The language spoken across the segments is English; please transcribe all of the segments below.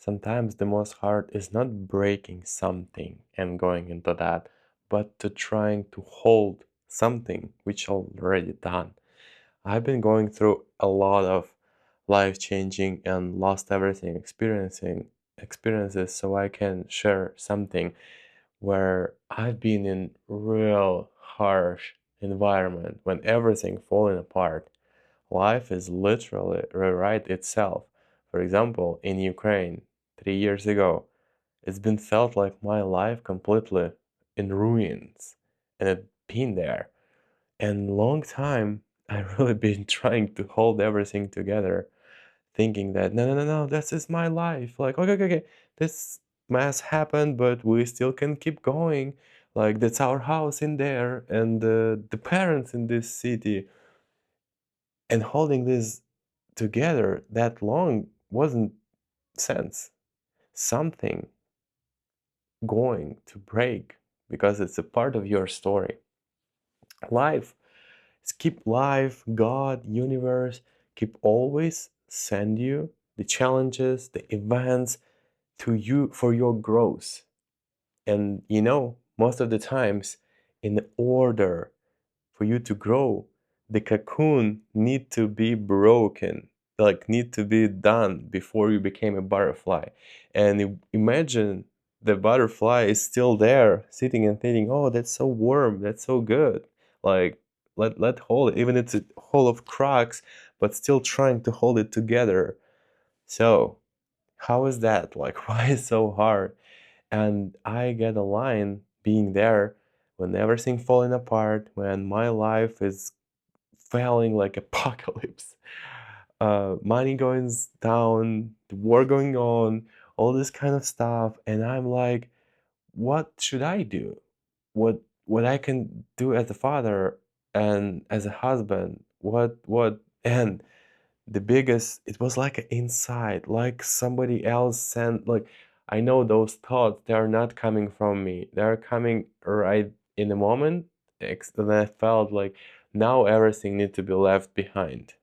sometimes the most hard is not breaking something and going into that, but to trying to hold something which already done. I've been going through a lot of life-changing and lost everything experiencing experiences, so I can share something where I've been in real harsh environment when everything falling apart. Life is literally rewrite itself. For example, in Ukraine 3 years ago, it's been felt like my life completely in ruins, and it's been there. And long time I really been trying to hold everything together, thinking that no, no, no, no, this is my life. Like, okay, okay, okay, this mess happened, but we still can keep going. Like, that's our house in there, and the parents in this city, and holding this together that long wasn't sense. Something going to break because it's a part of your story. Life, keep life, God, universe, keep always send you the challenges, the events to you for your growth. And most of the times, in order for you to grow, the cocoon need to be broken, like need to be done before you became a butterfly. And imagine the butterfly is still there, sitting and thinking, "Oh, that's so warm, that's so good." Like let hold it, even it's a hole of cracks, but still trying to hold it together. So how is that? Like, why is so hard? And I get a line being there when everything falling apart, when my life is failing like apocalypse. Money going down, the war going on, all this kind of stuff, and I'm like, what should I do? What I can do as a father and as a husband? What? And the biggest, it was like an insight, like somebody else sent, like I know those thoughts, they are not coming from me, they're coming right in the moment. And I felt like now everything needs to be left behind,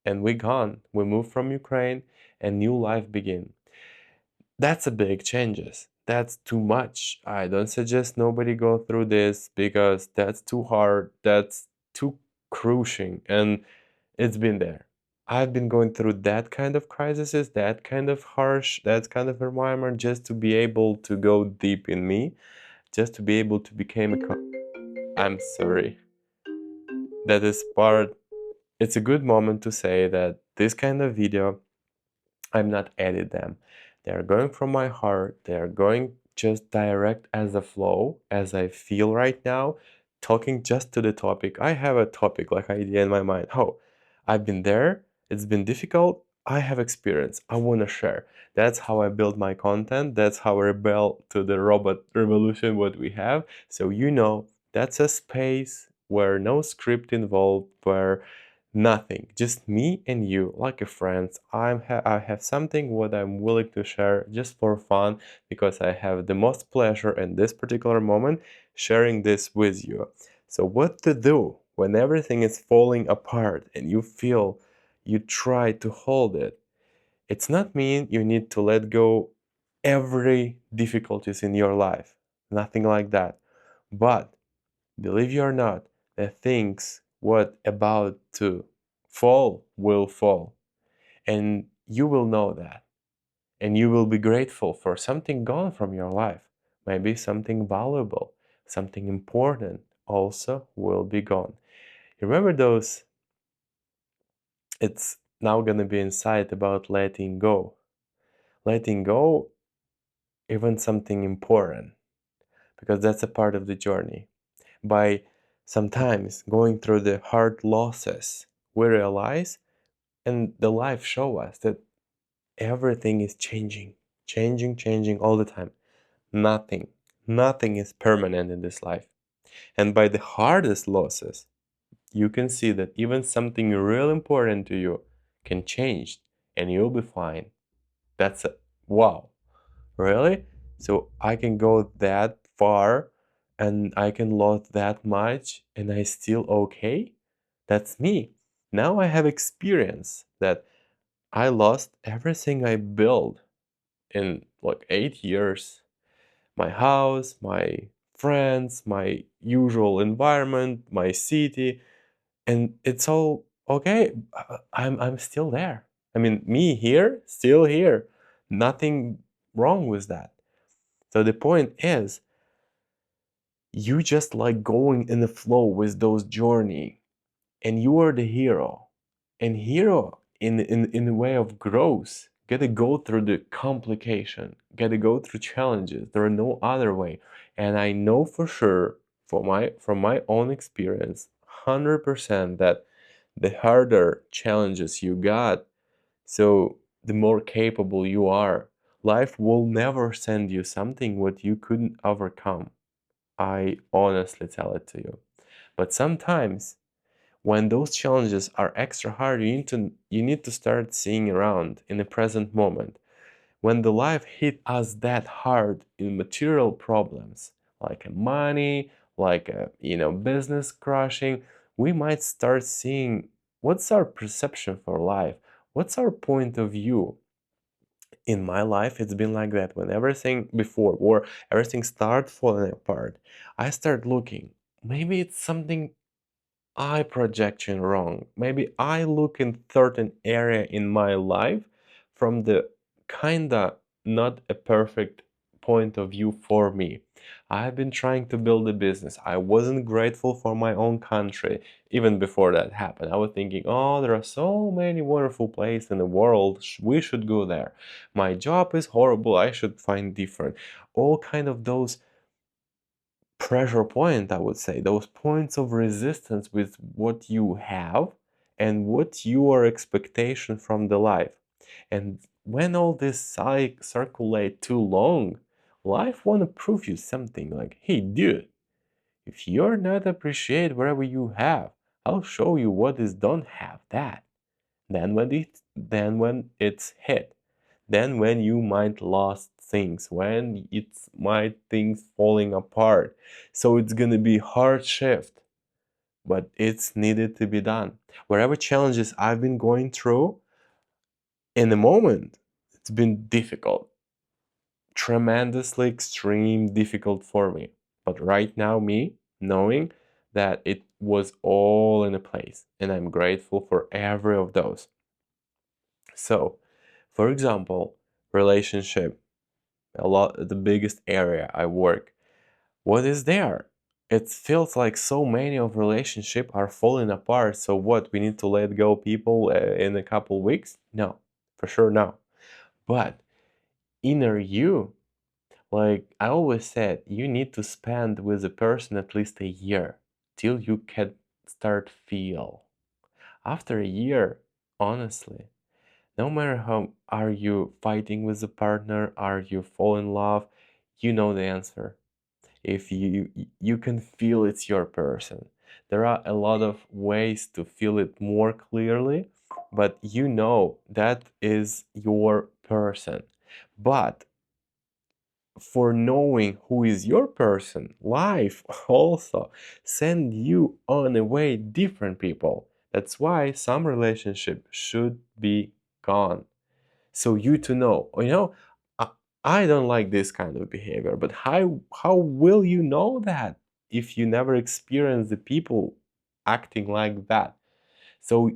and we gone, we moved from Ukraine, and new life begin. That's a big changes. That's too much. I don't suggest nobody go through this because that's too hard. That's too crushing, and it's been there. I've been going through that kind of crises, that kind of harsh, that kind of environment just to be able to go deep in me, just to be able to become a I'm sorry. That is part. It's a good moment to say that this kind of video, I'm not edit them. They are going from my heart. They are going just direct as a flow, as I feel right now, talking just to the topic. I have a topic like idea in my mind. Oh, I've been there. It's been difficult. I have experience. I want to share. That's how I build my content. That's how I rebel to the robot revolution what we have. So that's a space where no script involved, where nothing, just me and you, like a friends. I have something what I'm willing to share just for fun because I have the most pleasure in this particular moment sharing this with you. So what to do when everything is falling apart and you feel you try to hold it? It's not mean you need to let go every difficulties in your life. Nothing like that. But believe you or not, the things what about to fall will fall. And you will know that. And you will be grateful for something gone from your life. Maybe something valuable, something important also will be gone. Remember those, it's now gonna be insight about letting go. Letting go even something important, because that's a part of the journey. By sometimes going through the hard losses, we realize and the life show us that everything is changing, changing all the time. Nothing, nothing is permanent in this life. And by the hardest losses, you can see that even something real important to you can change and you'll be fine. That's a wow. Really? So I can go that far and I can lose that much and I still okay? That's me. Now I have experience that I lost everything I built in like 8 years. My house, my friends, my usual environment, my city, and it's all okay. I'm still there. I mean, me here, still here. Nothing wrong with that. So the point is, you just like going in the flow with those journey, and you are the hero. And hero in the way of growth gotta go through the complication, gotta go through challenges. There are no other way. And I know for sure, from my own experience, 100% that the harder challenges you got, so the more capable you are. Life will never send you something what you couldn't overcome. I honestly tell it to you. But sometimes when those challenges are extra hard, you need to start seeing around in the present moment. When the life hit us that hard in material problems, like money, like business crashing, we might start seeing what's our perception for life, what's our point of view. In my life, it's been like that. When everything before or everything start falling apart, I start looking. Maybe it's something I projection wrong. Maybe I look in certain area in my life from the kinda not a perfect point of view for me. I've been trying to build a business. I wasn't grateful for my own country even before that happened. I was thinking, oh, there are so many wonderful places in the world. We should go there. My job is horrible. I should find different. All kind of those pressure point, I would say, those points of resistance with what you have and what your expectation from the life. And when all this circulate too long, life wanna prove you something like, hey dude, if you're not appreciate whatever you have, I'll show you what is don't have that. Then when it's hit, then when you might lost things, when it's might things falling apart. So it's gonna be hard shift, but it's needed to be done. Whatever challenges I've been going through in the moment, it's been difficult, tremendously extreme difficult for me. But right now, me knowing that it was all in a place, and I'm grateful for every of those. So, for example, relationship, a lot the biggest area I work. What is there? It feels like so many of relationship are falling apart. So what? We need to let go people in a couple weeks? No, for sure no. But inner you, like I always said, you need to spend with a person at least a year till you can start feel. After a year, honestly, no matter how are you fighting with a partner, are you fall in love, you know the answer. If you can feel it's your person. There are a lot of ways to feel it more clearly, but you know that is your person. But for knowing who is your person, life also send you on a way different people. That's why some relationship should be gone. So you to know, I, I don't like this kind of behavior, but how will you know that if you never experience the people acting like that? So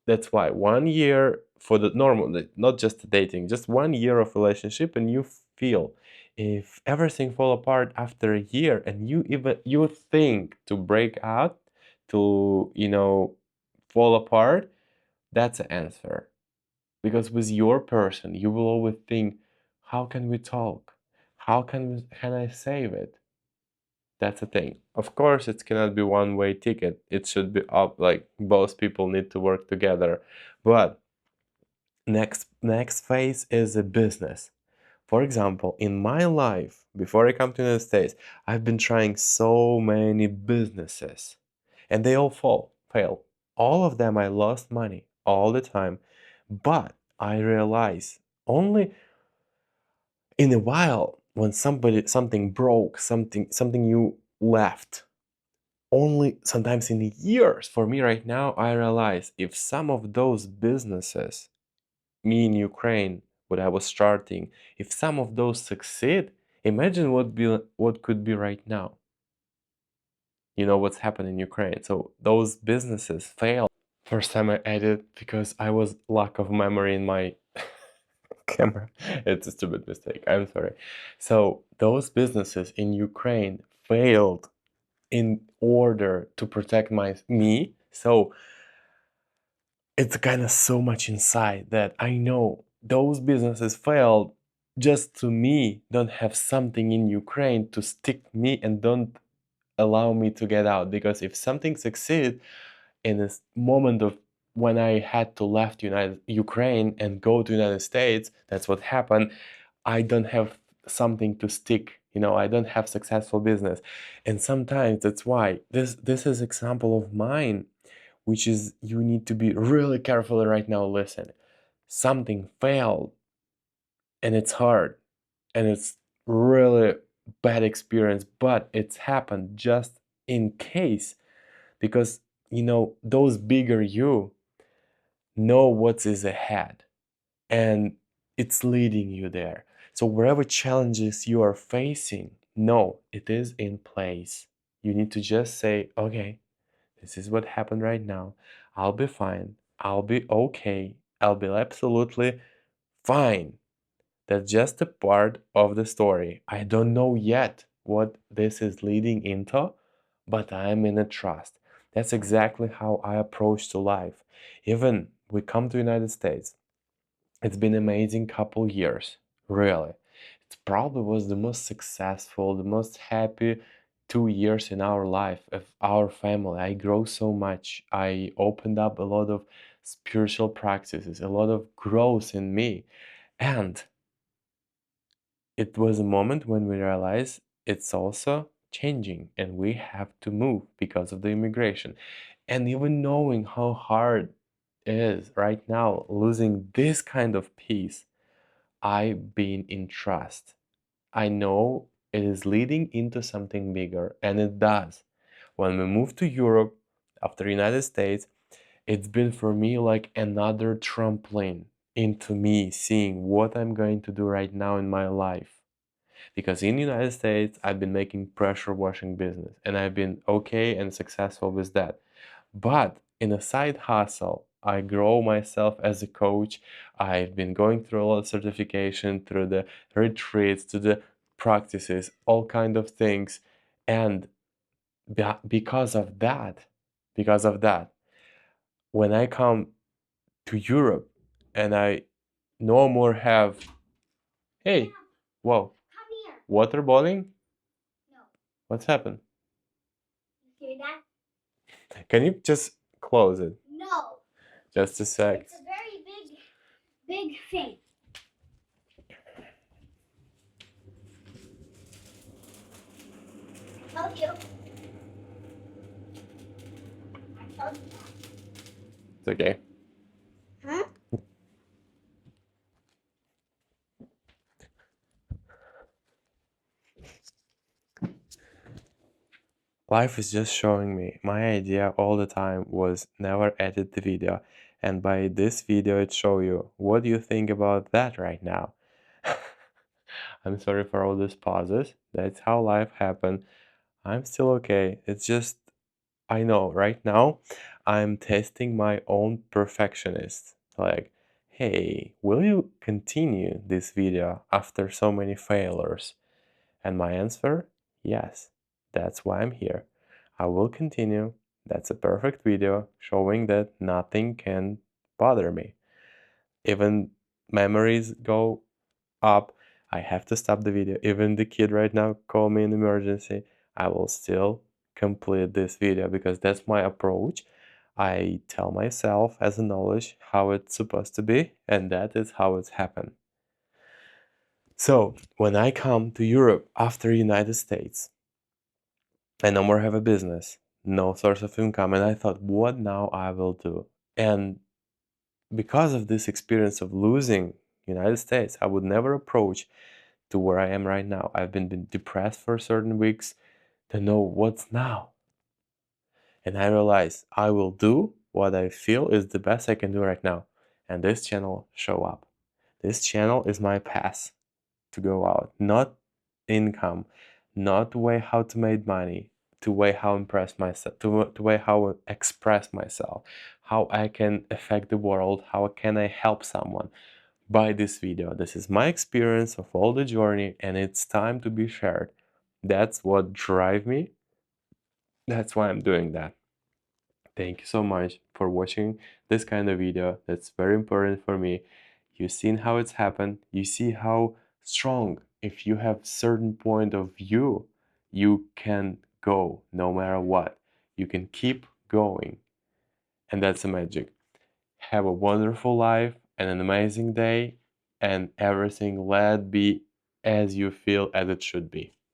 that's why 1 year for the normal, not just dating, just 1 year of relationship, and you feel if everything fall apart after a year, and you think to break out, to fall apart, that's the answer. Because with your person, you will always think, how can we talk? Can I save it? That's the thing. Of course, it cannot be one-way ticket. It should be up, like both people need to work together. But next phase is a business. For example, in my life, before I come to the United States, I've been trying so many businesses, and they all fail. All of them I lost money all the time. But I realize only in a while when something broke, something you left. Only sometimes in years. For me right now, I realize if some of those businesses, me in Ukraine, what I was starting, if some of those succeed, imagine what could be right now. You know what's happened in Ukraine. So those businesses failed. First time I edited because I was lack of memory in my camera. It's a stupid mistake. I'm sorry. So those businesses in Ukraine failed in order to protect me. So it's kind of so much inside that I know those businesses failed just to me don't have something in Ukraine to stick me and don't allow me to get out, because if something succeeds in this moment of when I had to left Ukraine and go to United States, that's what happened. I don't have something to stick. I don't have successful business, and sometimes that's why this is example of mine, which is you need to be really careful right now. Listen, something failed, and it's hard, and it's really bad experience, but it's happened just in case, because those bigger you know what is ahead, and it's leading you there. So wherever challenges you are facing, no, it is in place. You need to just say, okay, this is what happened right now. I'll be fine. I'll be okay. I'll be absolutely fine. That's just a part of the story. I don't know yet what this is leading into, but I'm in a trust. That's exactly how I approach to life. Even we come to United States. It's been amazing couple years, really. It probably was the most successful, the most happy 2 years in our life of our family. I grow so much. I opened up a lot of spiritual practices, a lot of growth in me. And it was a moment when we realized it's also changing and we have to move because of the immigration. And even knowing how hard it is right now, losing this kind of peace, I've been in trust. I know it is leading into something bigger, and it does. When we moved to Europe after United States, it's been for me like another trampoline into me seeing what I'm going to do right now in my life. Because in the United States, I've been making pressure washing business and I've been okay and successful with that. But in a side hustle, I grow myself as a coach. I've been going through a lot of certification, through the retreats, to the practices, all kind of things. And because of that, when I come to Europe and I no more have, hey, whoa, water boiling? What's happened? Can you just close it? No, Just a sec. it's a very big thing. I told you. I told you. It's okay. Huh? Life is just showing me. My idea all the time was never edit the video. And by this video, it show you. What do you think about that right now? I'm sorry for all these pauses. That's how life happened. I'm still okay. It's just, I know right now I'm testing my own perfectionist. Like, hey, will you continue this video after so many failures? And my answer, yes. That's why I'm here. I will continue. That's a perfect video showing that nothing can bother me. Even memories go up, I have to stop the video. Even the kid right now call me in emergency, I will still complete this video because that's my approach. I tell myself as a knowledge how it's supposed to be, and that is how it's happened. So when I come to Europe after United States, I no more have a business, no source of income, and I thought, what now I will do? And because of this experience of losing United States, I would never approach to where I am right now. I've been depressed for certain weeks to know what's now. And I realized I will do what I feel is the best I can do right now. And this channel show up. This channel is my path to go out, not income, not the way how to make money, to way how impress myself, to way how express myself, how I can affect the world, how can I help someone by this video. This is my experience of all the journey, and it's time to be shared. That's what drive me. That's why I'm doing that. Thank you so much for watching this kind of video. That's very important for me. You've seen how it's happened. You see how strong, if you have certain point of view, you can go no matter what. You can keep going. And that's the magic. Have a wonderful life and an amazing day, and everything let be as you feel as it should be.